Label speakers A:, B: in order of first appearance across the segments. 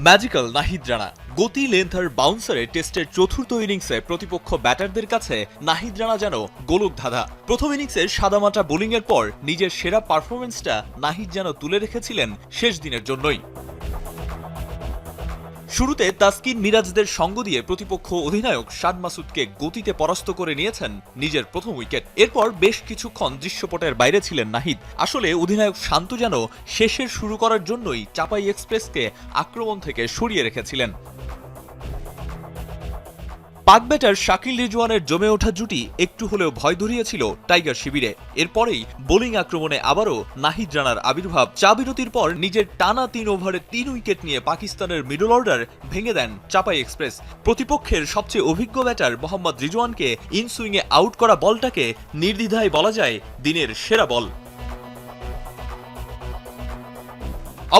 A: Magical Nahid Rana গতি length আর বাউন্সারে টেস্টের চতুর্থ ইনিংসে প্রতিপক্ষ ব্যাটারদের কাছে নাহিদ রানা যেন গোলক ধাঁধা। প্রথম ইনিংসের সাদামাটা বোলিংয়ের পর নিজের সেরা পারফরমেন্সটা নাহিদ যেন তুলে রেখেছিলেন শেষ দিনের জন্যই। শুরুতে তাসকিন মিরাজদের সঙ্গ দিয়ে প্রতিপক্ষ অধিনায়ক শাদ মাসুদকে গতিতে পরাস্ত করে নিয়েছেন নিজের প্রথম উইকেট। এরপর বেশ কিছুক্ষণ দৃশ্যপটের বাইরে ছিলেন নাহিদ। আসলে অধিনায়ক শান্ত যেন শেষের শুরু করার জন্যই চাপাই এক্সপ্রেসকে আক্রমণ থেকে সরিয়ে রেখেছিলেন। পাক ব্যাটার শাকিল রিজওয়ানের জমে ওঠা জুটি একটু হলেও ভয় ধরিয়েছিল টাইগার শিবিরে। এরপরেই বোলিং আক্রমণে আবারও নাহিদ রানার আবির্ভাব। চা বিরতির পর নিজের টানা 3 ওভারে 3 উইকেট নিয়ে পাকিস্তানের মিডল অর্ডার ভেঙে দেন চাপাই এক্সপ্রেস। প্রতিপক্ষের সবচেয়ে অভিজ্ঞ ব্যাটার মোহাম্মদ রিজওয়ানকে ইনসুইংয়ে আউট করা বলটাকে নির্দ্বিধায় বলা যায় দিনের সেরা বল।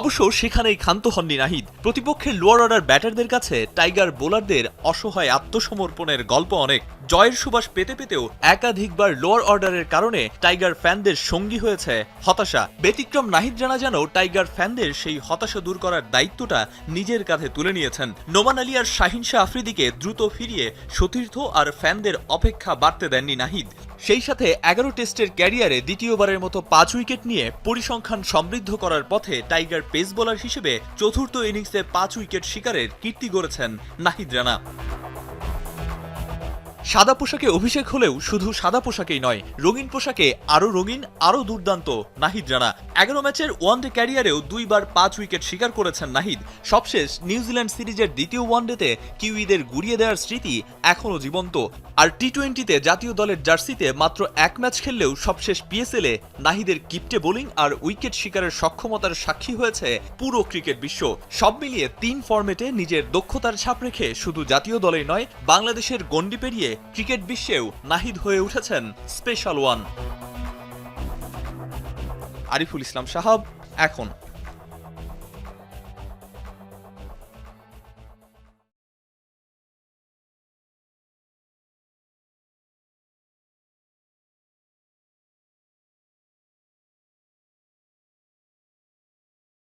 A: অবশ্য সেখানেই ক্ষান্ত হননি নাহিদ। প্রতিপক্ষের লোয়ার অর্ডার ব্যাটারদের কাছে টাইগার বোলারদের অসহায় আত্মসমর্পণের গল্প অনেক। জয়ের সুবাস পেতে পেতেও একাধিকবার লোয়ার অর্ডারের কারণে টাইগার ফ্যানদের সঙ্গী হয়েছে হতাশা। ব্যতিক্রম নাহিদ রানা যেন টাইগার ফ্যানদের সেই হতাশা দূর করার দায়িত্বটা নিজের কাঁধে তুলে নিয়েছেন। নোমান আলী আর শাহিন শাহ আফ্রিদিকে দ্রুত ফিরিয়ে সতীর্থ আর ফ্যানদের অপেক্ষা বাড়তে দেননি নাহিদ। সেই সাথে 11 টেস্টের ক্যারিয়ারে দ্বিতীয়বারের মতো 5 উইকেট নিয়ে পরিসংখ্যান সমৃদ্ধ করার পথে টাইগার পেস বোলার হিসেবে চতুর্থ ইনিংসে 5 উইকেট শিকারের কীর্তি গড়েছেন নাহিদ রানা। সাদা পোশাকে অভিষেক হলেও শুধু সাদা পোশাকেই নয়, রঙিন পোশাকে আরও রঙিন, আরও দুর্দান্ত নাহিদ রানা। 11 ম্যাচের ওয়ানডে ক্যারিয়ারেও 2 বার 5 উইকেট শিকার করেছেন নাহিদ। সবশেষ নিউজিল্যান্ড সিরিজের দ্বিতীয় ওয়ানডেতে কিউইদের গুড়িয়ে দেওয়ার স্মৃতি এখনও জীবন্ত। আর টি-20তে জাতীয় দলের জার্সিতে মাত্র 1 ম্যাচ খেললেও সবশেষ পিএসএলে নাহিদের কিপটে বোলিং আর উইকেট শিকারের সক্ষমতার সাক্ষী হয়েছে পুরো ক্রিকেট বিশ্ব। সব মিলিয়ে 3 ফরম্যাটে নিজের দক্ষতার ছাপ রেখে শুধু জাতীয় দলেই নয়, বাংলাদেশের গণ্ডি পেরিয়ে ক্রিকেট বিশ্বেও নাহিদ হয়ে উঠেছেন স্পেশাল ওয়ান। আরিফুল ইসলাম সাহাব, এখন।